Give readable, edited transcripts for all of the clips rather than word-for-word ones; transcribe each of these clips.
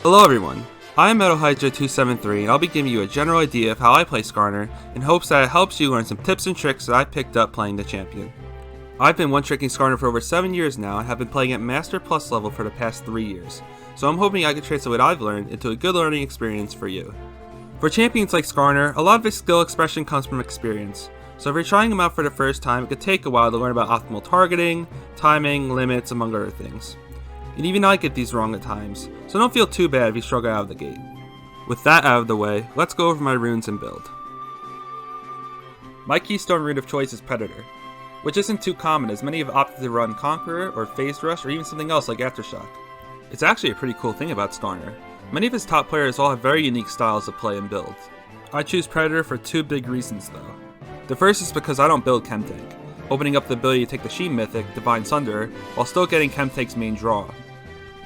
Hello everyone, I am MetalHydra273 and I'll be giving you a general idea of how I play Skarner in hopes that it helps you learn some tips and tricks that I picked up playing the champion. I've been one-tricking Skarner for over 7 years now and have been playing at Master Plus level for the past 3 years, so I'm hoping I can translate what I've learned into a good learning experience for you. For champions like Skarner, a lot of his skill expression comes from experience, so if you're trying him out for the first time, it could take a while to learn about optimal targeting, timing, limits, among other things. And even I get these wrong at times, so don't feel too bad if you struggle out of the gate. With that out of the way, let's go over my runes and build. My keystone rune of choice is Predator, which isn't too common as many have opted to run Conqueror or Phase Rush or even something else like Aftershock. It's actually a pretty cool thing about Skarner. Many of his top players all have very unique styles of play and build. I choose Predator for 2 big reasons though. The first is because I don't build Chemtank, opening up the ability to take the Sheen Mythic, Divine Sunder, while still getting Chemtank's main draw.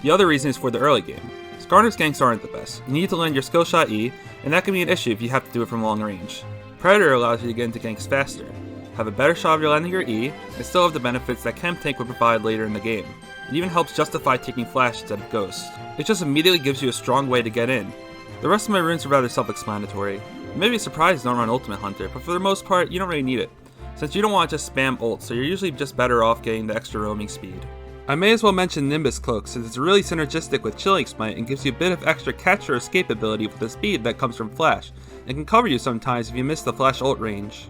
The other reason is for the early game. Skarner's ganks aren't the best. You need to land your skill shot E, and that can be an issue if you have to do it from long range. Predator allows you to get into ganks faster, have a better shot of your landing your E, and still have the benefits that Chemtank would provide later in the game. It even helps justify taking Flash instead of Ghost. It just immediately gives you a strong way to get in. The rest of my runes are rather self-explanatory. You may be surprised I don't run Ultimate Hunter, but for the most part, you don't really need it, since you don't want to just spam ult, so you're usually just better off getting the extra roaming speed. I may as well mention Nimbus Cloak since it's really synergistic with Chilling Smite and gives you a bit of extra catch or escape ability with the speed that comes from Flash, and can cover you sometimes if you miss the Flash ult range.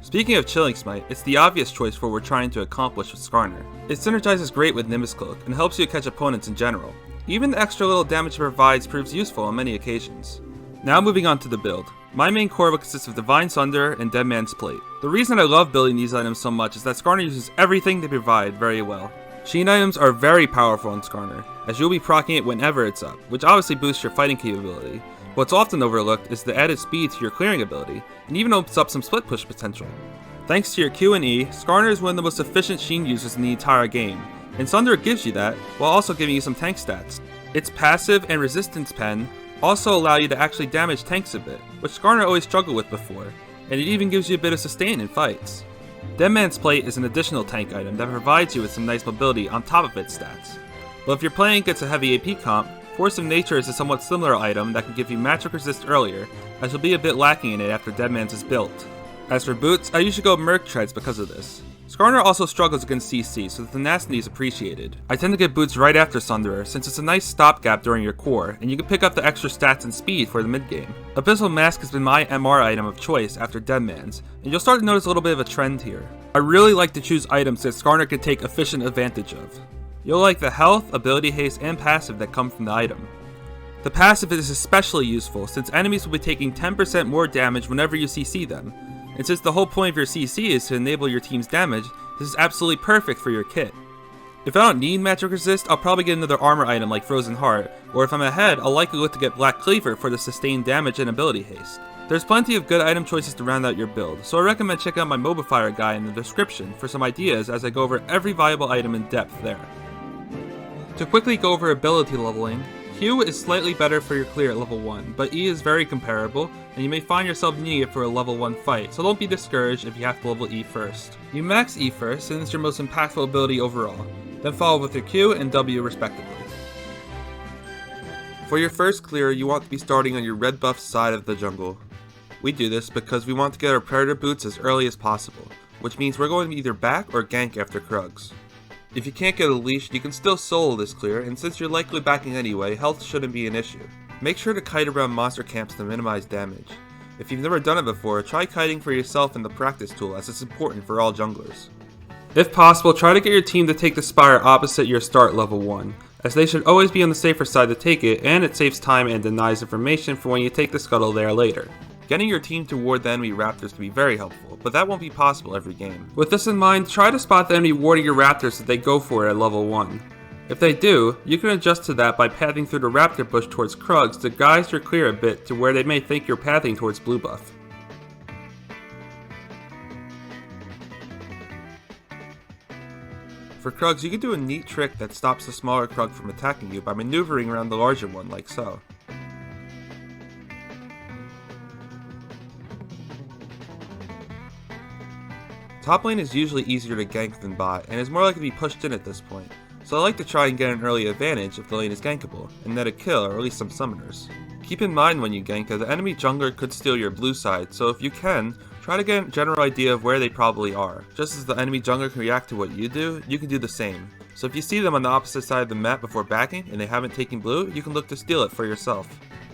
Speaking of Chilling Smite, it's the obvious choice for what we're trying to accomplish with Skarner. It synergizes great with Nimbus Cloak and helps you catch opponents in general. Even the extra little damage it provides proves useful on many occasions. Now moving on to the build. My main core will consist of Divine Sunder and Dead Man's Plate. The reason I love building these items so much is that Skarner uses everything they provide very well. Sheen items are very powerful in Skarner, as you'll be proccing it whenever it's up, which obviously boosts your fighting capability. What's often overlooked is the added speed to your clearing ability, and even opens up some split push potential. Thanks to your Q and E, Skarner is one of the most efficient Sheen users in the entire game, and Sunder gives you that, while also giving you some tank stats. Its passive and resistance pen also allow you to actually damage tanks a bit, which Skarner always struggled with before, and it even gives you a bit of sustain in fights. Dead Man's Plate is an additional tank item that provides you with some nice mobility on top of its stats. But if you're playing against a heavy AP comp, Force of Nature is a somewhat similar item that can give you magic resist earlier, as you'll be a bit lacking in it after Dead Man's is built. As for boots, I usually go Merc Treads because of this. Skarner also struggles against CC, so the tenacity is appreciated. I tend to get boots right after Sunderer, since it's a nice stopgap during your core, and you can pick up the extra stats and speed for the mid-game. Abyssal Mask has been my MR item of choice after Dead Man's, and you'll start to notice a little bit of a trend here. I really like to choose items that Skarner can take efficient advantage of. You'll like the health, ability haste, and passive that come from the item. The passive is especially useful, since enemies will be taking 10% more damage whenever you CC them. And since the whole point of your CC is to enable your team's damage, this is absolutely perfect for your kit. If I don't need magic resist, I'll probably get another armor item like Frozen Heart, or if I'm ahead, I'll likely look to get Black Cleaver for the sustained damage and ability haste. There's plenty of good item choices to round out your build, so I recommend checking out my Mobifier guide in the description for some ideas as I go over every viable item in depth there. To quickly go over ability leveling, Q is slightly better for your clear at level 1, but E is very comparable, and you may find yourself needing it for a level 1 fight, so don't be discouraged if you have to level E first. You max E first, since it's your most impactful ability overall, then follow with your Q and W respectively. For your first clear, you want to be starting on your red buff side of the jungle. We do this because we want to get our Predator boots as early as possible, which means we're going to either back or gank after Krugs. If you can't get a leash, you can still solo this clear, and since you're likely backing anyway, health shouldn't be an issue. Make sure to kite around monster camps to minimize damage. If you've never done it before, try kiting for yourself in the practice tool as it's important for all junglers. If possible, try to get your team to take the spire opposite your start level 1, as they should always be on the safer side to take it, and it saves time and denies information for when you take the scuttle there later. Getting your team to ward the enemy raptors can be very helpful, but that won't be possible every game. With this in mind, try to spot the enemy warding your raptors if they go for it at level 1. If they do, you can adjust to that by pathing through the raptor bush towards Krugs to guise your clear a bit to where they may think you're pathing towards blue buff. For Krugs, you can do a neat trick that stops the smaller Krug from attacking you by maneuvering around the larger one like so. Top lane is usually easier to gank than bot, and is more likely to be pushed in at this point, so I like to try and get an early advantage if the lane is gankable, and net a kill or at least some summoners. Keep in mind when you gank that the enemy jungler could steal your blue side, so if you can, try to get a general idea of where they probably are. Just as the enemy jungler can react to what you do can do the same. So if you see them on the opposite side of the map before backing and they haven't taken blue, you can look to steal it for yourself.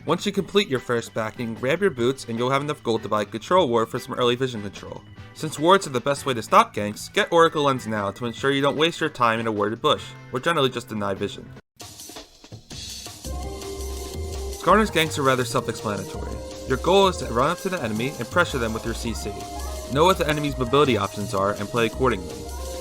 Once you complete your first backing, grab your boots and you'll have enough gold to buy Control Ward for some early vision control. Since wards are the best way to stop ganks, get Oracle Lens now to ensure you don't waste your time in a warded bush, or generally just deny vision. Skarner's ganks are rather self-explanatory. Your goal is to run up to the enemy and pressure them with your CC. Know what the enemy's mobility options are and play accordingly.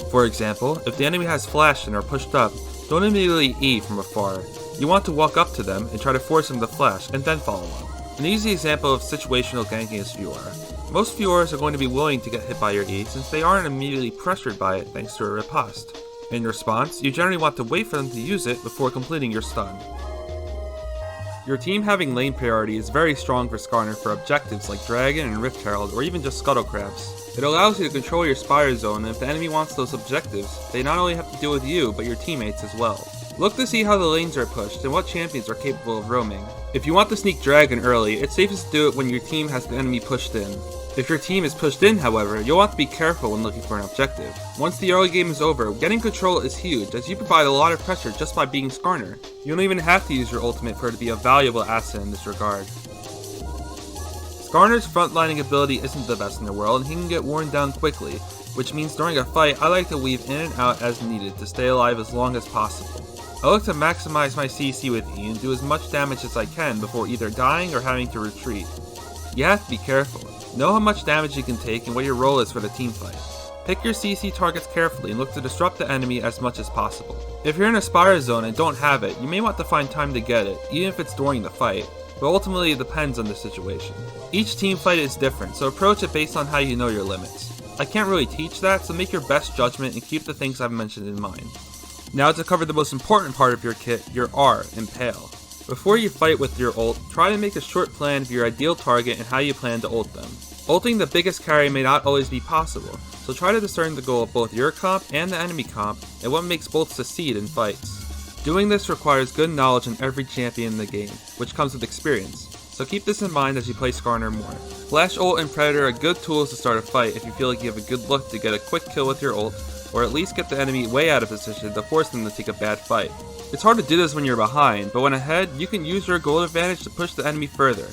For example, if the enemy has flash and are pushed up, don't immediately E from afar. You want to walk up to them and try to force them to flash and then follow them. An easy example of situational ganking is Fiora. Most Fioras are going to be willing to get hit by your E since they aren't immediately pressured by it thanks to a riposte. In response, you generally want to wait for them to use it before completing your stun. Your team having lane priority is very strong for Skarner for objectives like Dragon and Rift Herald or even just Scuttle Crabs. It allows you to control your Spire Zone, and if the enemy wants those objectives, they not only have to deal with you, but your teammates as well. Look to see how the lanes are pushed and what champions are capable of roaming. If you want to sneak Dragon early, it's safest to do it when your team has the enemy pushed in. If your team is pushed in, however, you'll want to be careful when looking for an objective. Once the early game is over, getting control is huge as you provide a lot of pressure just by being Skarner. You don't even have to use your ultimate for it to be a valuable asset in this regard. Skarner's frontlining ability isn't the best in the world and he can get worn down quickly, which means during a fight I like to weave in and out as needed to stay alive as long as possible. I look to maximize my CC with E and do as much damage as I can before either dying or having to retreat. You have to be careful. Know how much damage you can take and what your role is for the team fight. Pick your CC targets carefully and look to disrupt the enemy as much as possible. If you're in a Spire Zone and don't have it, you may want to find time to get it, even if it's during the fight, but ultimately it depends on the situation. Each team fight is different, so approach it based on how you know your limits. I can't really teach that, so make your best judgment and keep the things I've mentioned in mind. Now to cover the most important part of your kit, your R, Impale. Before you fight with your ult, try to make a short plan of your ideal target and how you plan to ult them. Ulting the biggest carry may not always be possible, so try to discern the goal of both your comp and the enemy comp and what makes both succeed in fights. Doing this requires good knowledge on every champion in the game, which comes with experience, so keep this in mind as you play Skarner more. Flash ult and Predator are good tools to start a fight if you feel like you have a good look to get a quick kill with your ult, or at least get the enemy way out of position to force them to take a bad fight. It's hard to do this when you're behind, but when ahead, you can use your gold advantage to push the enemy further.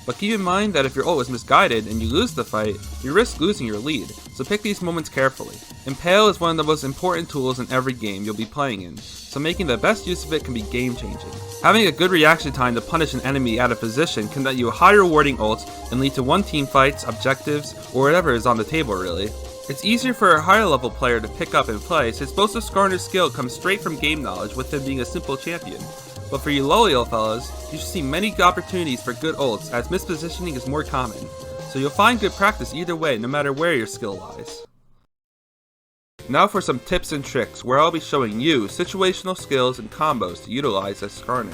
But keep in mind that if your ult is misguided and you lose the fight, you risk losing your lead, so pick these moments carefully. Impale is one of the most important tools in every game you'll be playing in, so making the best use of it can be game changing. Having a good reaction time to punish an enemy out of position can net you high rewarding ults and lead to one team fights, objectives, or whatever is on the table really. It's easier for a higher level player to pick up and play since most of Skarner's skill comes straight from game knowledge with him being a simple champion. But for you loyal fellas, you should see many opportunities for good ults as mispositioning is more common, so you'll find good practice either way no matter where your skill lies. Now for some tips and tricks where I'll be showing you situational skills and combos to utilize as Skarner.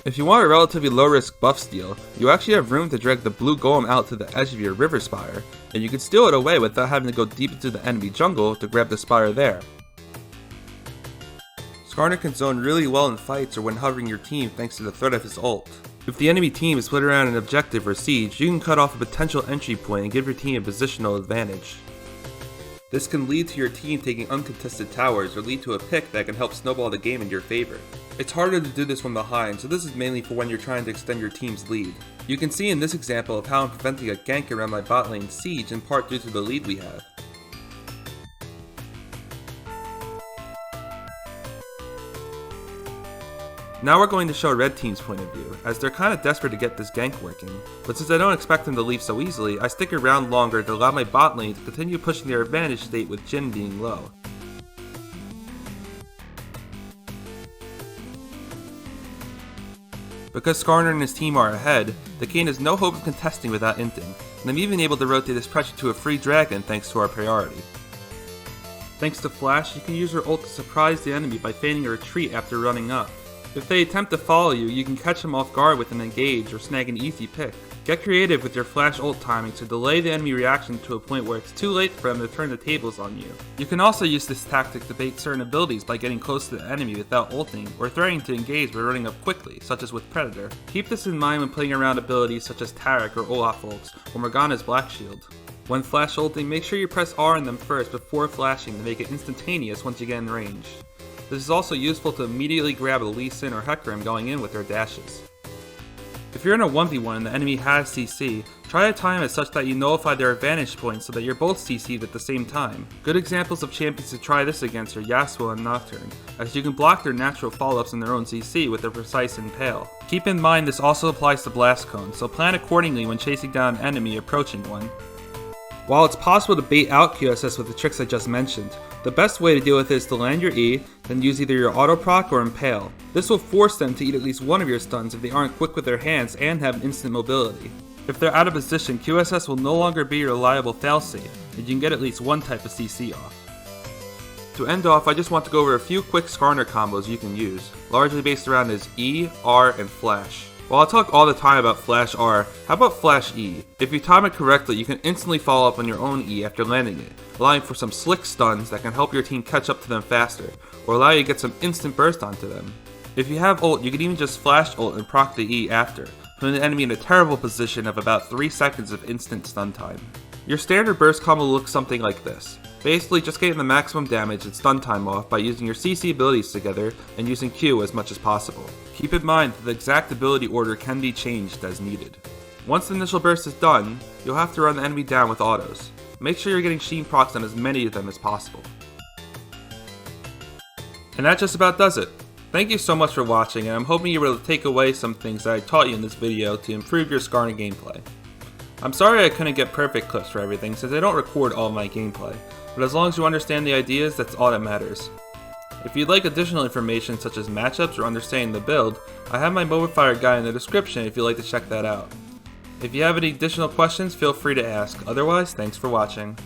If you want a relatively low risk buff steal, you actually have room to drag the blue golem out to the edge of your river spire, and you can steal it away without having to go deep into the enemy jungle to grab the spire there. Skarner can zone really well in fights or when hovering your team thanks to the threat of his ult. If the enemy team is split around an objective or siege, you can cut off a potential entry point and give your team a positional advantage. This can lead to your team taking uncontested towers or lead to a pick that can help snowball the game in your favor. It's harder to do this from behind, so this is mainly for when you're trying to extend your team's lead. You can see in this example of how I'm preventing a gank around my bot lane siege in part due to the lead we have. Now we're going to show red team's point of view, as they're kinda desperate to get this gank working, but since I don't expect them to leave so easily, I stick around longer to allow my bot lane to continue pushing their advantage state with Jhin being low. Because Skarner and his team are ahead, the Kayn has no hope of contesting without inting, and I'm even able to rotate this pressure to a free dragon thanks to our priority. Thanks to Flash, you can use her ult to surprise the enemy by feigning a retreat after running up. If they attempt to follow you, you can catch them off guard with an engage or snag an easy pick. Get creative with your flash ult timing to delay the enemy reaction to a point where it's too late for them to turn the tables on you. You can also use this tactic to bait certain abilities by getting close to the enemy without ulting, or threatening to engage by running up quickly, such as with Predator. Keep this in mind when playing around abilities such as Taric or Olaf ults, or Morgana's Black Shield. When flash ulting, make sure you press R on them first before flashing to make it instantaneous once you get in range. This is also useful to immediately grab a Lee Sin or Hecarim going in with their dashes. If you're in a 1v1 and the enemy has CC, try to time it such that you nullify their advantage points so that you're both CC'd at the same time. Good examples of champions to try this against are Yasuo and Nocturne, as you can block their natural follow-ups in their own CC with their precise impale. Keep in mind this also applies to Blast Cone, so plan accordingly when chasing down an enemy approaching one. While it's possible to bait out QSS with the tricks I just mentioned, the best way to deal with it is to land your E, then use either your auto proc or impale. This will force them to eat at least one of your stuns if they aren't quick with their hands and have instant mobility. If they're out of position, QSS will no longer be your reliable failsafe, and you can get at least one type of CC off. To end off, I just want to go over a few quick Skarner combos you can use, largely based around his E, R, and Flash. While I talk all the time about Flash R, how about Flash E? If you time it correctly, you can instantly follow up on your own E after landing it, allowing for some slick stuns that can help your team catch up to them faster, or allow you to get some instant burst onto them. If you have ult, you can even just flash ult and proc the E after, putting the enemy in a terrible position of about 3 seconds of instant stun time. Your standard burst combo looks something like this. Basically, just getting the maximum damage and stun time off by using your CC abilities together and using Q as much as possible. Keep in mind that the exact ability order can be changed as needed. Once the initial burst is done, you'll have to run the enemy down with autos. Make sure you're getting Sheen procs on as many of them as possible. And that just about does it. Thank you so much for watching, and I'm hoping you were able to take away some things that I taught you in this video to improve your Skarner gameplay. I'm sorry I couldn't get perfect clips for everything since I don't record all my gameplay, but as long as you understand the ideas, that's all that matters. If you'd like additional information such as matchups or understanding the build, I have my Mobifire guide in the description if you'd like to check that out. If you have any additional questions, feel free to ask. Otherwise, thanks for watching.